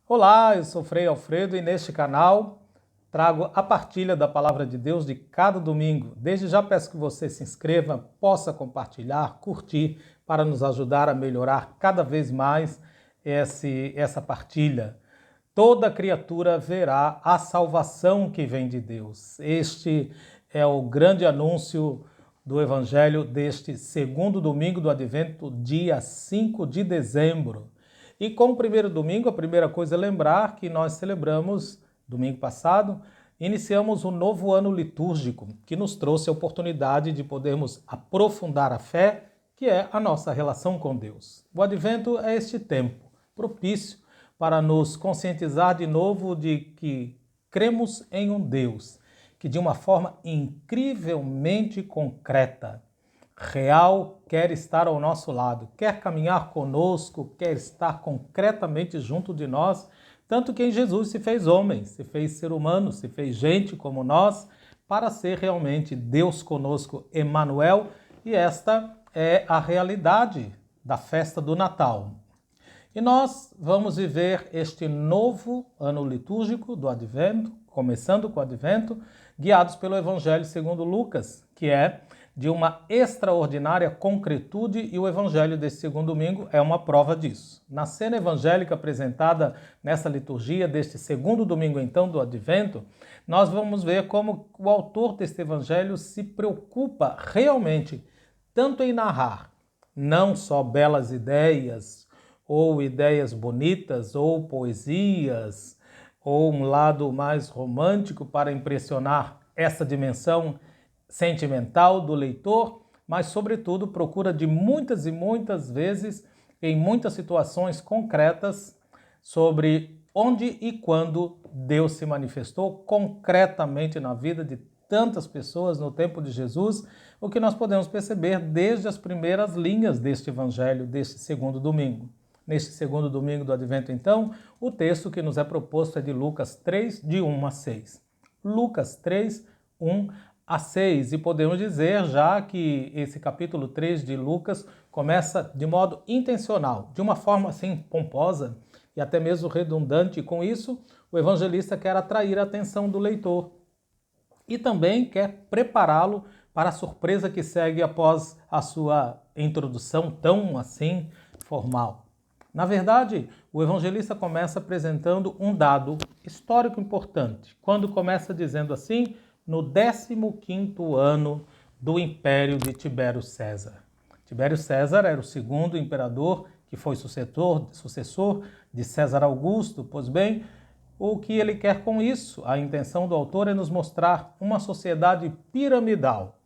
Olá, eu sou Frei Alfredo e neste canal trago a partilha da Palavra de Deus de cada domingo. Desde já peço que você se inscreva, possa compartilhar, curtir, para nos ajudar a melhorar cada vez mais essa partilha. Toda criatura verá a salvação que vem de Deus. Este é o grande anúncio do Evangelho deste segundo domingo do Advento, dia 5 de dezembro. E com o primeiro domingo, a primeira coisa é lembrar que nós celebramos, domingo passado, iniciamos um novo ano litúrgico, que nos trouxe a oportunidade de podermos aprofundar a fé, que é a nossa relação com Deus. O Advento é este tempo propício para nos conscientizar de novo de que cremos em um Deus que de uma forma incrivelmente concreta, real, quer estar ao nosso lado, quer caminhar conosco, quer estar concretamente junto de nós, tanto que em Jesus se fez homem, se fez ser humano, se fez gente como nós, para ser realmente Deus conosco, Emmanuel, e esta é a realidade da festa do Natal. E nós vamos viver este novo ano litúrgico do Advento, começando com o Advento, guiados pelo Evangelho segundo Lucas, que é de uma extraordinária concretude, e o Evangelho desse segundo domingo é uma prova disso. Na cena evangélica apresentada nessa liturgia deste segundo domingo, então, do Advento, nós vamos ver como o autor deste Evangelho se preocupa realmente tanto em narrar não só belas ideias, ou ideias bonitas, ou poesias, ou um lado mais romântico para impressionar essa dimensão sentimental do leitor, mas, sobretudo, procura de muitas e muitas vezes, em muitas situações concretas, sobre onde e quando Deus se manifestou concretamente na vida de tantas pessoas no tempo de Jesus, o que nós podemos perceber desde as primeiras linhas deste evangelho, deste segundo domingo. Neste segundo domingo do Advento, então, o texto que nos é proposto é de Lucas 3, de 1 a 6. Lucas 3, 1 a 6. E podemos dizer já que esse capítulo 3 de Lucas começa de modo intencional, de uma forma assim pomposa e até mesmo redundante. E com isso, o evangelista quer atrair a atenção do leitor e também quer prepará-lo para a surpresa que segue após a sua introdução tão assim formal. Na verdade, o evangelista começa apresentando um dado histórico importante, quando começa dizendo assim, no 15º ano do Império de Tibério César. Tibério César era o segundo imperador que foi sucessor de César Augusto. Pois bem, o que ele quer com isso? A intenção do autor é nos mostrar uma sociedade piramidal,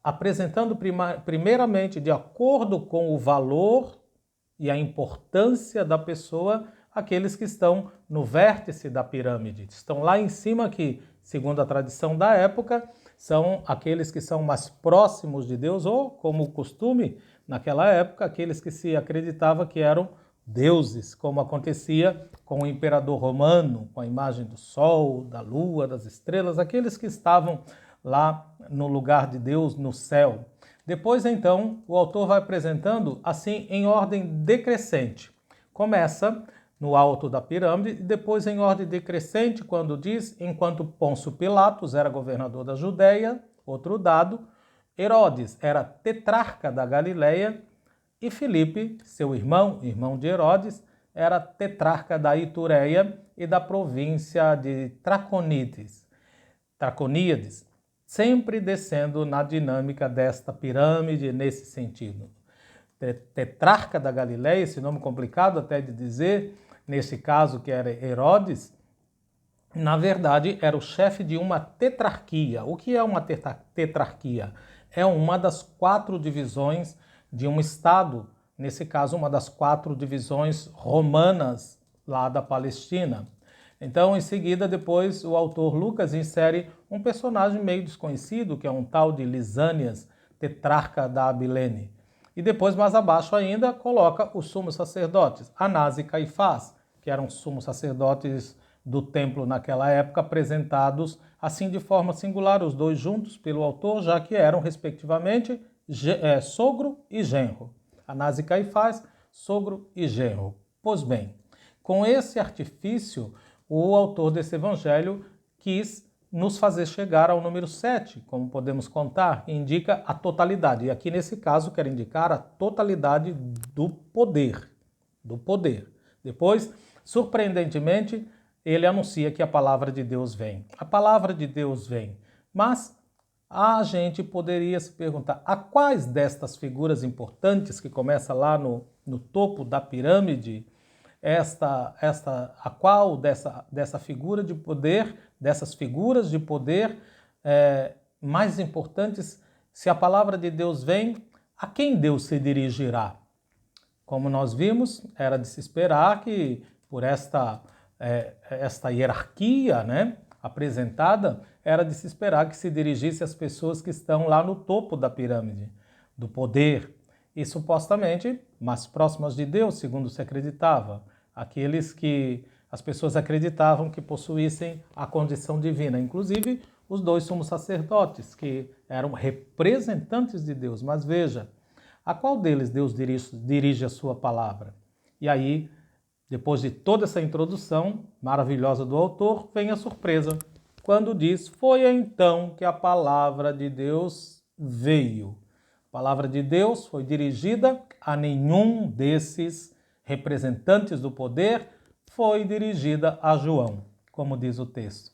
apresentando primeiramente, de acordo com o valor e a importância da pessoa, aqueles que estão no vértice da pirâmide. Estão lá em cima que, segundo a tradição da época, são aqueles que são mais próximos de Deus, ou, como costume, naquela época, aqueles que se acreditava que eram deuses, como acontecia com o imperador romano, com a imagem do sol, da lua, das estrelas, aqueles que estavam lá no lugar de Deus, no céu. Depois, então, o autor vai apresentando assim em ordem decrescente. Começa no alto da pirâmide e depois em ordem decrescente, quando diz, enquanto Pôncio Pilatos era governador da Judéia, outro dado, Herodes era tetrarca da Galileia e Filipe, seu irmão de Herodes, era tetrarca da Itureia e da província de Traconíades, sempre descendo na dinâmica desta pirâmide nesse sentido. Tetrarca da Galileia, esse nome complicado até de dizer, nesse caso que era Herodes, na verdade era o chefe de uma tetrarquia. O que é uma tetrarquia? É uma das 4 divisões de um estado, nesse caso uma das 4 divisões romanas lá da Palestina. Então, em seguida, depois, o autor Lucas insere um personagem meio desconhecido, que é um tal de Lisânias, tetrarca da Abilene. E depois, mais abaixo ainda, coloca os sumos sacerdotes, Anás e Caifás, que eram sumos sacerdotes do templo naquela época, apresentados assim de forma singular, os dois juntos pelo autor, já que eram, respectivamente, sogro e genro. Anás e Caifás, sogro e genro. Pois bem, Com esse artifício, o autor desse evangelho quis nos fazer chegar ao número 7, como podemos contar, que indica a totalidade. E aqui nesse caso quero indicar a totalidade do poder. Do poder. Depois, surpreendentemente, ele anuncia que a palavra de Deus vem. A palavra de Deus vem. Mas a gente poderia se perguntar a quais destas figuras importantes que começa lá no topo da pirâmide, a qual dessa figura de poder, dessas figuras de poder mais importantes, se a palavra de Deus vem, a quem Deus se dirigirá? Como nós vimos, era de se esperar que por esta hierarquia, né, apresentada, era de se esperar que se dirigisse às pessoas que estão lá no topo da pirâmide do poder e supostamente mais próximas de Deus, segundo se acreditava, aqueles que as pessoas acreditavam que possuíssem a condição divina, inclusive os 2 sumos sacerdotes, que eram representantes de Deus. Mas veja, a qual deles Deus dirige a sua palavra? E aí, depois de toda essa introdução maravilhosa do autor, vem a surpresa, quando diz: foi então que a palavra de Deus veio. A palavra de Deus foi dirigida a nenhum desses representantes do poder, foi dirigida a João, como diz o texto.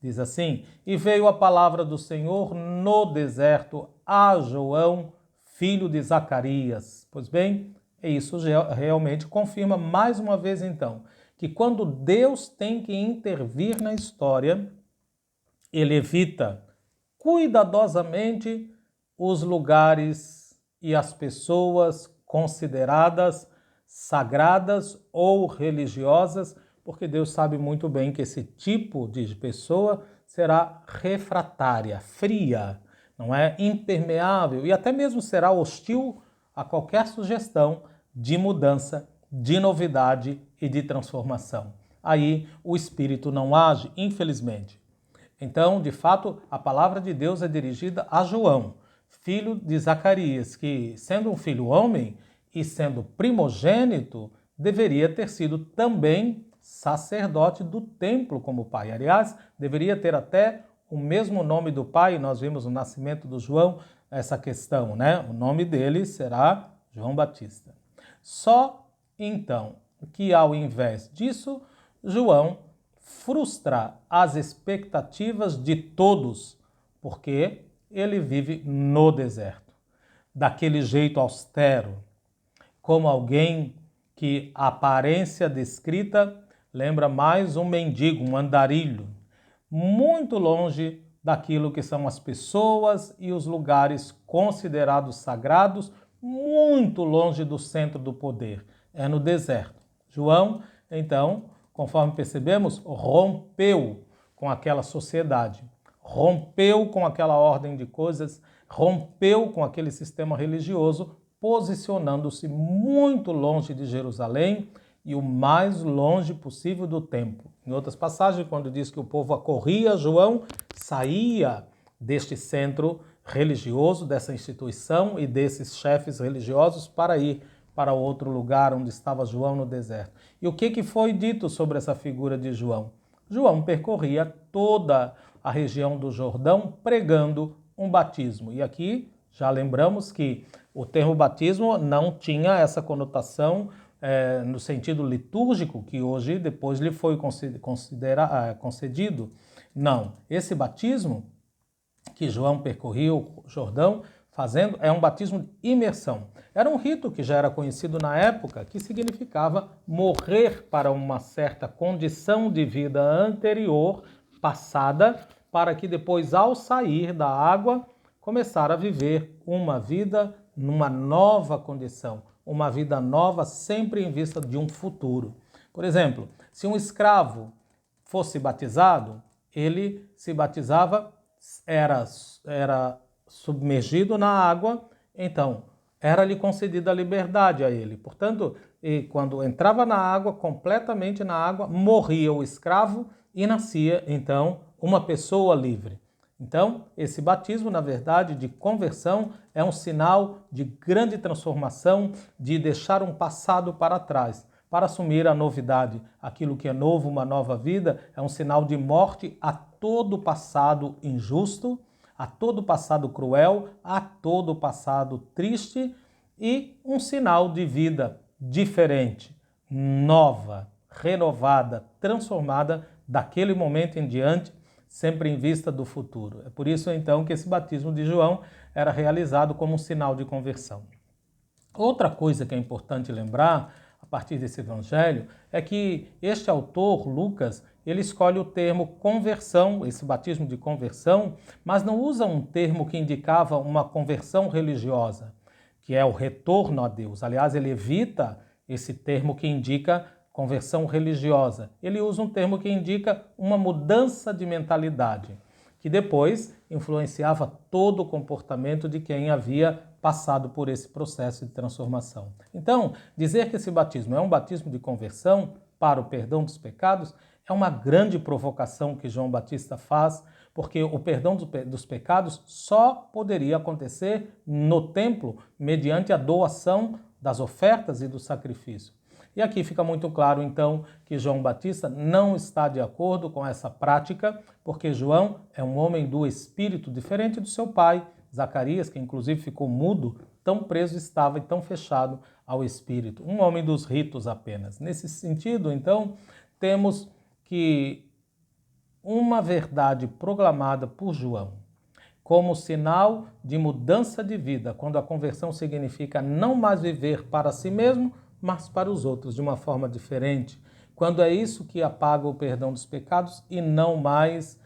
Diz assim: e veio a palavra do Senhor no deserto a João, filho de Zacarias. Pois bem, isso realmente confirma mais uma vez então, que quando Deus tem que intervir na história, ele evita cuidadosamente os lugares e as pessoas consideradas sagradas ou religiosas, porque Deus sabe muito bem que esse tipo de pessoa será refratária, fria, não é? Impermeável e até mesmo será hostil a qualquer sugestão de mudança, de novidade e de transformação. Aí o Espírito não age, infelizmente. Então, de fato, a palavra de Deus é dirigida a João, filho de Zacarias, que, sendo um filho homem e sendo primogênito, deveria ter sido também sacerdote do templo como pai. Aliás, deveria ter até o mesmo nome do pai. Nós vimos no nascimento do João essa questão, né? O nome dele será João Batista. Só então que, ao invés disso, João frustra as expectativas de todos, porque ele vive no deserto, daquele jeito austero, como alguém que a aparência descrita lembra mais um mendigo, um andarilho, muito longe daquilo que são as pessoas e os lugares considerados sagrados, muito longe do centro do poder. É no deserto. João, então, conforme percebemos, rompeu com aquela sociedade, rompeu com aquela ordem de coisas, rompeu com aquele sistema religioso, posicionando-se muito longe de Jerusalém e o mais longe possível do templo. Em outras passagens, quando diz que o povo acorria, João saía deste centro religioso, dessa instituição e desses chefes religiosos para ir para outro lugar onde estava João no deserto. E o que foi dito sobre essa figura de João? João percorria toda a região do Jordão pregando um batismo. E aqui já lembramos que o termo batismo não tinha essa conotação no sentido litúrgico que hoje depois lhe foi concedido. Não, esse batismo que João percorria o Jordão fazendo é um batismo de imersão. Era um rito que já era conhecido na época, que significava morrer para uma certa condição de vida anterior, passada, para que depois, ao sair da água, começar a viver uma vida numa nova condição, uma vida nova sempre em vista de um futuro. Por exemplo, se um escravo fosse batizado, ele se batizava, era submergido na água, então era-lhe concedida a liberdade a ele. Portanto, quando entrava na água, completamente na água, morria o escravo e nascia, então, uma pessoa livre. Então, esse batismo, na verdade, de conversão, é um sinal de grande transformação, de deixar um passado para trás, para assumir a novidade. Aquilo que é novo, uma nova vida, é um sinal de morte a todo passado injusto, a todo passado cruel, a todo passado triste e um sinal de vida diferente, nova, renovada, transformada daquele momento em diante, sempre em vista do futuro. É por isso então que esse batismo de João era realizado como um sinal de conversão. Outra coisa que é importante lembrar a partir desse evangelho é que este autor, Lucas, ele escolhe o termo conversão, esse batismo de conversão, mas não usa um termo que indicava uma conversão religiosa, que é o retorno a Deus. Aliás, ele evita esse termo que indica conversão religiosa. Ele usa um termo que indica uma mudança de mentalidade, que depois influenciava todo o comportamento de quem havia passado por esse processo de transformação. Então, dizer que esse batismo é um batismo de conversão para o perdão dos pecados é uma grande provocação que João Batista faz, porque o perdão dos pecados só poderia acontecer no templo mediante a doação das ofertas e do sacrifício. E aqui fica muito claro, então, que João Batista não está de acordo com essa prática, porque João é um homem do Espírito, diferente do seu pai, Zacarias, que inclusive ficou mudo, tão preso estava e tão fechado ao Espírito. Um homem dos ritos apenas. Nesse sentido, então, temos que uma verdade proclamada por João como sinal de mudança de vida, quando a conversão significa não mais viver para si mesmo, mas para os outros, de uma forma diferente. Quando é isso que apaga o perdão dos pecados e não mais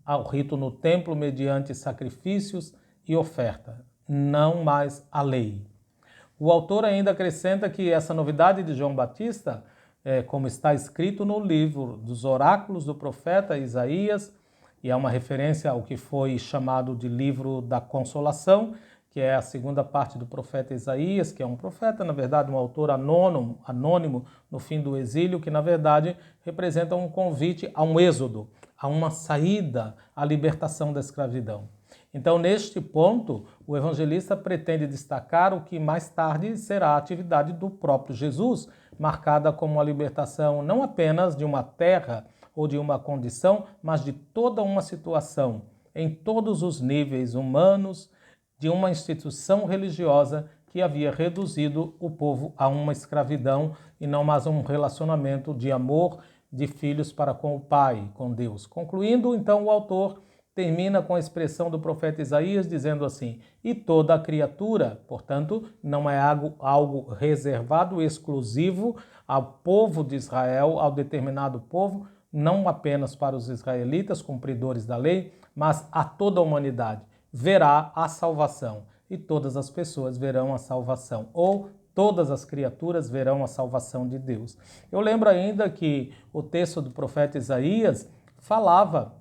ao rito no templo mediante sacrifícios e oferta, não mais a lei. O autor ainda acrescenta que essa novidade de João Batista, como está escrito no livro dos oráculos do profeta Isaías, e é uma referência ao que foi chamado de livro da consolação, que é a segunda parte do profeta Isaías, que é um profeta, na verdade, um autor anônimo no fim do exílio, que na verdade representa um convite a um êxodo, a uma saída, à libertação da escravidão. Então, neste ponto, o evangelista pretende destacar o que mais tarde será a atividade do próprio Jesus, marcada como a libertação não apenas de uma terra ou de uma condição, mas de toda uma situação, em todos os níveis humanos, de uma instituição religiosa que havia reduzido o povo a uma escravidão e não mais a um relacionamento de amor de filhos para com o Pai, com Deus. Concluindo, então, o autor termina com a expressão do profeta Isaías dizendo assim: e toda a criatura, portanto, não é algo reservado, exclusivo ao povo de Israel, ao determinado povo, não apenas para os israelitas, cumpridores da lei, mas a toda a humanidade. Verá a salvação, e todas as pessoas verão a salvação, ou todas as criaturas verão a salvação de Deus. Eu lembro ainda que o texto do profeta Isaías falava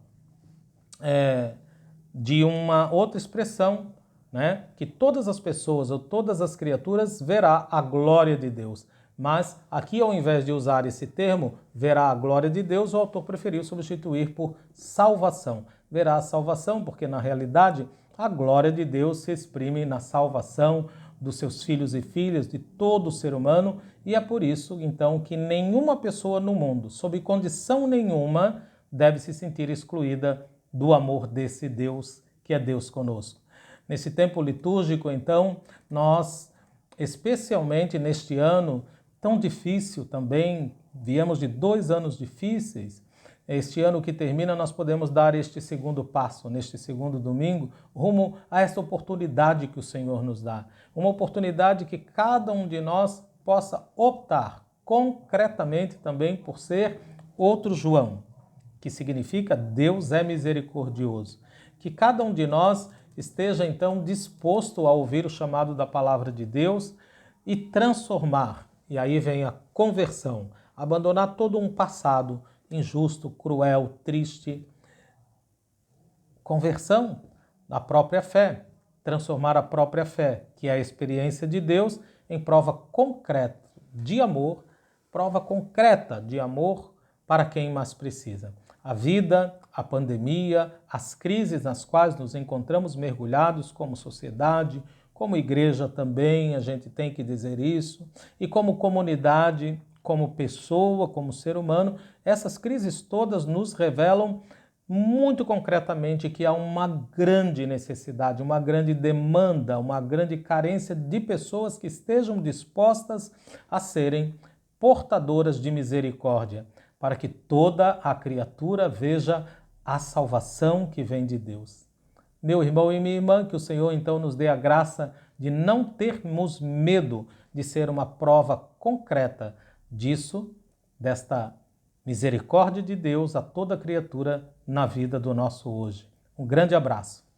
de uma outra expressão, né? Que todas as pessoas ou todas as criaturas verá a glória de Deus. Mas aqui, ao invés de usar esse termo, verá a glória de Deus, o autor preferiu substituir por salvação. Verá a salvação, porque na realidade a glória de Deus se exprime na salvação dos seus filhos e filhas, de todo o ser humano, e é por isso, então, que nenhuma pessoa no mundo, sob condição nenhuma, deve se sentir excluída do amor desse Deus, que é Deus conosco. Nesse tempo litúrgico, então, nós, especialmente neste ano tão difícil também, viemos de 2 anos difíceis. Este ano que termina, nós podemos dar este segundo passo, neste segundo domingo, rumo a esta oportunidade que o Senhor nos dá. Uma oportunidade que cada um de nós possa optar concretamente também por ser outro João, que significa Deus é misericordioso. Que cada um de nós esteja então disposto a ouvir o chamado da palavra de Deus e transformar. E aí vem a conversão, abandonar todo um passado injusto, cruel, triste. Conversão da própria fé, transformar a própria fé, que é a experiência de Deus, em prova concreta de amor, prova concreta de amor para quem mais precisa. A vida, a pandemia, as crises nas quais nos encontramos mergulhados como sociedade, como igreja também, a gente tem que dizer isso, e como comunidade, como pessoa, como ser humano, essas crises todas nos revelam muito concretamente que há uma grande necessidade, uma grande demanda, uma grande carência de pessoas que estejam dispostas a serem portadoras de misericórdia, para que toda a criatura veja a salvação que vem de Deus. Meu irmão e minha irmã, que o Senhor então nos dê a graça de não termos medo de ser uma prova concreta disso, desta misericórdia de Deus a toda criatura na vida do nosso hoje. Um grande abraço.